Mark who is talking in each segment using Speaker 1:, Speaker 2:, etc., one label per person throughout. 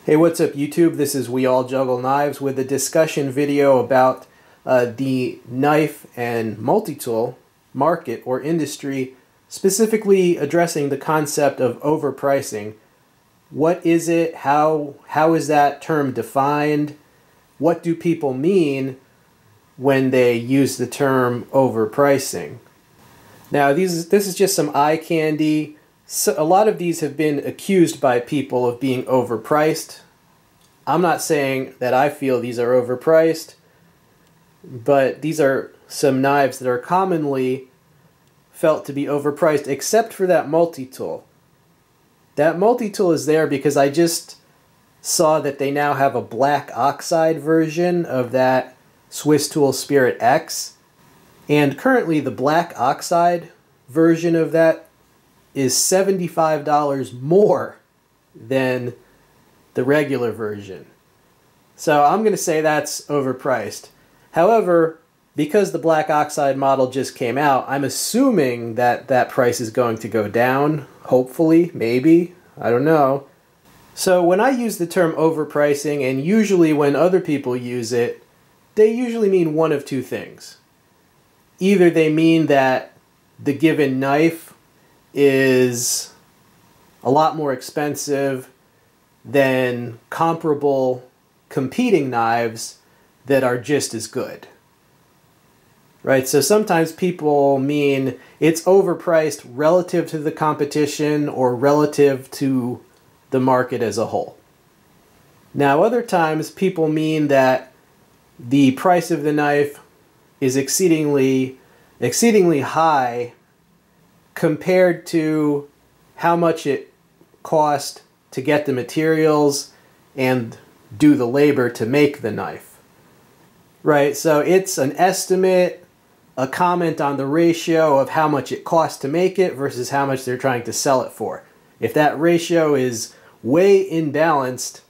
Speaker 1: Hey, what's up YouTube? This is We All Juggle Knives with a discussion video about the knife and multi-tool market or industry, specifically addressing the concept of overpricing. What is it? How is that term defined? What do people mean when they use the term overpricing? Now, this is just some eye candy. So a lot of these have been accused by people of being overpriced. I'm not saying that I feel these are overpriced, but these are some knives that are commonly felt to be overpriced, except for that multi-tool. That multi-tool is there because I just saw that they now have a black oxide version of that Swiss Tool Spirit X. And currently the black oxide version of that is $75 more than the regular version. So I'm going to say that's overpriced. However, because the black oxide model just came out, I'm assuming that that price is going to go down. Hopefully, maybe, I don't know. So when I use the term overpricing, and usually when other people use it, they usually mean one of two things. Either they mean that the given knife is a lot more expensive than comparable competing knives that are just as good. Right? So sometimes people mean it's overpriced relative to the competition or relative to the market as a whole. Now, other times people mean that the price of the knife is exceedingly high compared to how much it cost to get the materials and do the labor to make the knife. Right, so it's an estimate, a comment on the ratio of how much it costs to make it versus how much they're trying to sell it for. If that ratio is way imbalanced,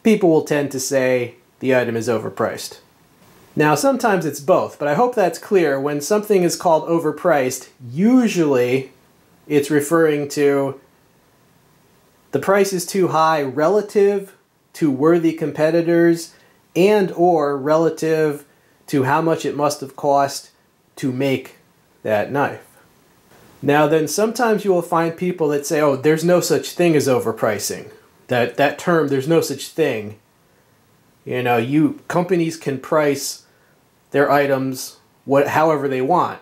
Speaker 1: people will tend to say the item is overpriced. Now, sometimes it's both, but I hope that's clear. When something is called overpriced, usually it's referring to the price is too high relative to worthy competitors and or relative to how much it must have cost to make that knife. Now then, sometimes you will find people that say, oh, there's no such thing as overpricing. That term, there's no such thing. You know, companies can price their items however they want.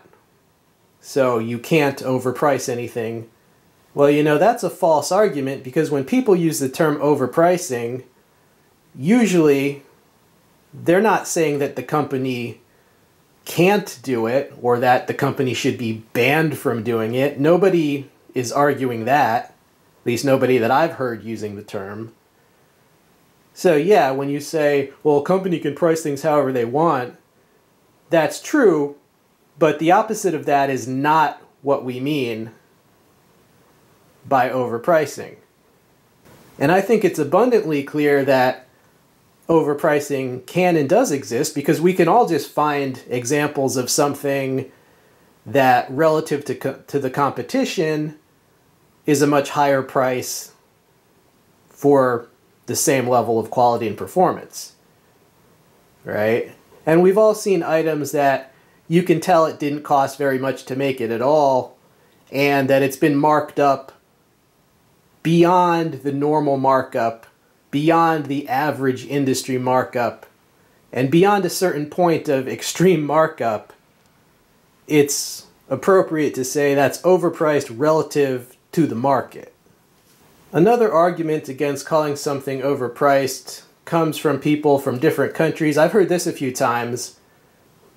Speaker 1: So you can't overprice anything. Well, you know, that's a false argument because when people use the term overpricing, usually they're not saying that the company can't do it or that the company should be banned from doing it. Nobody is arguing that, at least nobody that I've heard using the term. So yeah, when you say, well, a company can price things however they want, that's true, but the opposite of that is not what we mean by overpricing. And I think it's abundantly clear that overpricing can and does exist because we can all just find examples of something that relative to the competition is a much higher price for the same level of quality and performance, right? And we've all seen items that you can tell it didn't cost very much to make it at all, and that it's been marked up beyond the normal markup, beyond the average industry markup, and beyond a certain point of extreme markup. It's appropriate to say that's overpriced relative to the market. Another argument against calling something overpriced comes from people from different countries. I've heard this a few times.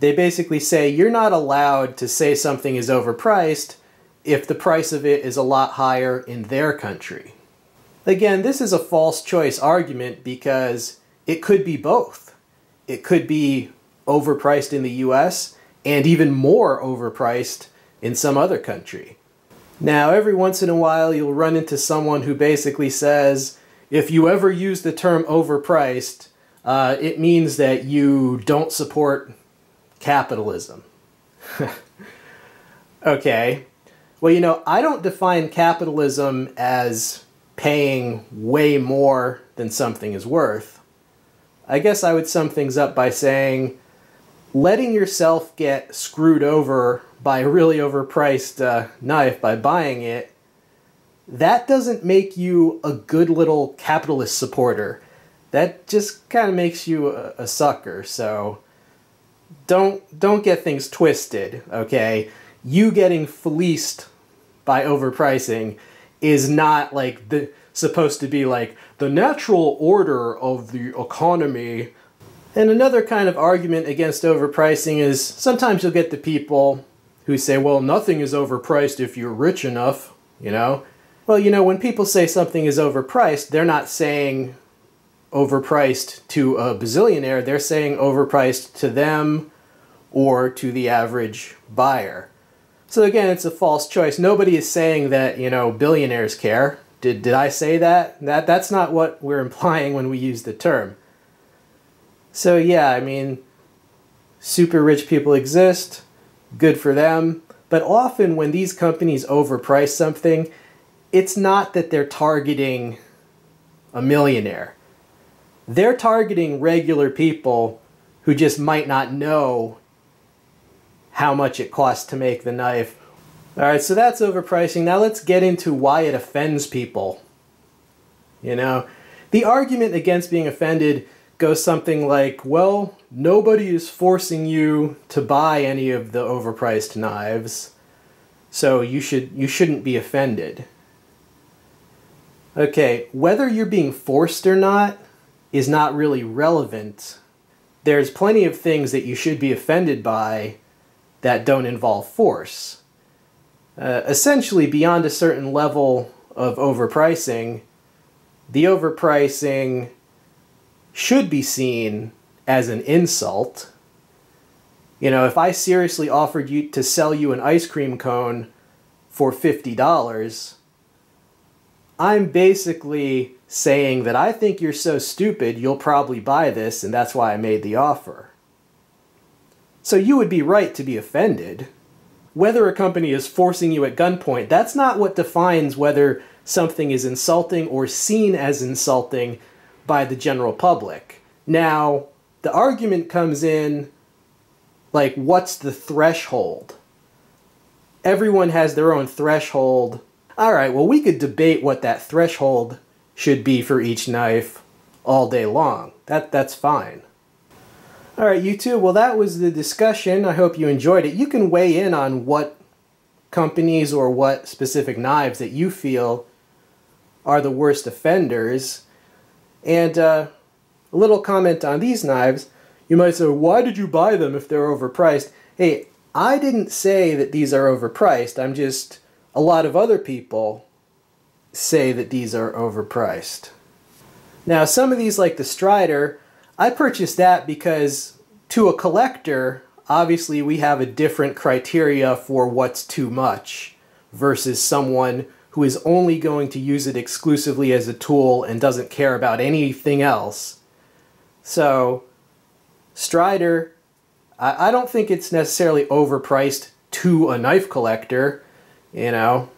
Speaker 1: They basically say you're not allowed to say something is overpriced if the price of it is a lot higher in their country. Again, this is a false choice argument because it could be both. It could be overpriced in the US and even more overpriced in some other country. Now, every once in a while you'll run into someone who basically says, if you ever use the term overpriced, it means that you don't support capitalism. Okay. Well, you know, I don't define capitalism as paying way more than something is worth. I guess I would sum things up by saying letting yourself get screwed over by a really overpriced knife by buying it, that doesn't make you a good little capitalist supporter. That just kind of makes you a sucker. So don't get things twisted, okay? You getting fleeced by overpricing is not like supposed to be like the natural order of the economy. And another kind of argument against overpricing is sometimes you'll get the people who say, well, nothing is overpriced if you're rich enough, you know? Well, you know, when people say something is overpriced, they're not saying overpriced to a bazillionaire, they're saying overpriced to them or to the average buyer. So again, it's a false choice. Nobody is saying that, you know, billionaires care. Did I say that? That's not what we're implying when we use the term. So yeah, I mean, super rich people exist, good for them, but often when these companies overprice something, it's not that they're targeting a millionaire. They're targeting regular people who just might not know how much it costs to make the knife. Alright, so that's overpricing. Now let's get into why it offends people. You know, the argument against being offended goes something like, well, nobody is forcing you to buy any of the overpriced knives, so you shouldn't be offended. Okay, whether you're being forced or not is not really relevant. There's plenty of things that you should be offended by that don't involve force. Essentially, beyond a certain level of overpricing, the overpricing should be seen as an insult. You know, if I seriously offered you to sell you an ice cream cone for $50, I'm basically saying that I think you're so stupid you'll probably buy this, and that's why I made the offer. So you would be right to be offended. Whether a company is forcing you at gunpoint, that's not what defines whether something is insulting or seen as insulting by the general public. Now, the argument comes in, like, what's the threshold? Everyone has their own threshold. Alright, well, we could debate what that threshold should be for each knife all day long. That's fine. Alright, YouTube, well, that was the discussion. I hope you enjoyed it. You can weigh in on what companies or what specific knives that you feel are the worst offenders. And a little comment on these knives. You might say, why did you buy them if they're overpriced? Hey, I didn't say that these are overpriced. A lot of other people say that these are overpriced. Now, some of these, like the Strider, I purchased that because to a collector, obviously we have a different criteria for what's too much versus someone who is only going to use it exclusively as a tool and doesn't care about anything else. So, Strider, I don't think it's necessarily overpriced to a knife collector, you know,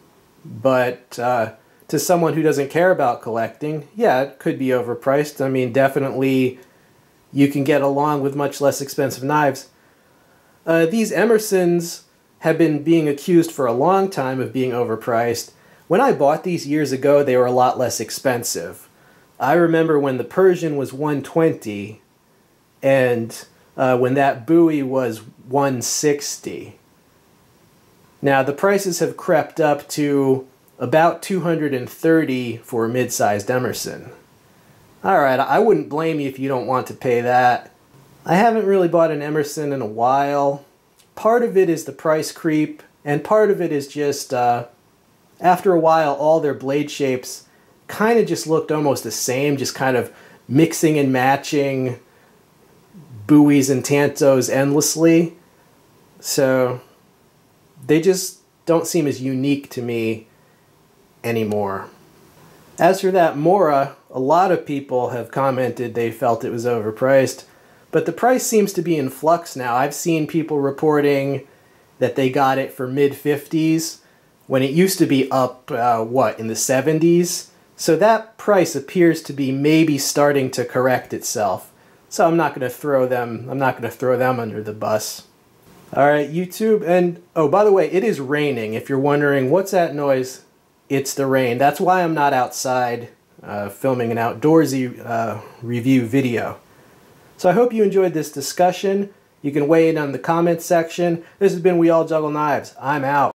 Speaker 1: but to someone who doesn't care about collecting, yeah, it could be overpriced. I mean, definitely you can get along with much less expensive knives. These Emersons have been being accused for a long time of being overpriced. When I bought these years ago, they were a lot less expensive. I remember when the Persian was $120 and when that Bowie was $160. Now, the prices have crept up to about $230 for a mid-sized Emerson. Alright, I wouldn't blame you if you don't want to pay that. I haven't really bought an Emerson in a while. Part of it is the price creep, and part of it is just, after a while, all their blade shapes kind of just looked almost the same, just kind of mixing and matching Bowies and Tantos endlessly. So, they just don't seem as unique to me anymore. As for that MORA, a lot of people have commented they felt it was overpriced, but the price seems to be in flux now. I've seen people reporting that they got it for mid-50s when it used to be up, in the 70s. So that price appears to be maybe starting to correct itself. So I'm not going to throw them under the bus. All right, YouTube, and oh, by the way, it is raining. If you're wondering what's that noise, it's the rain. That's why I'm not outside filming an outdoorsy review video. So I hope you enjoyed this discussion. You can weigh in on the comments section. This has been We All Juggle Knives. I'm out.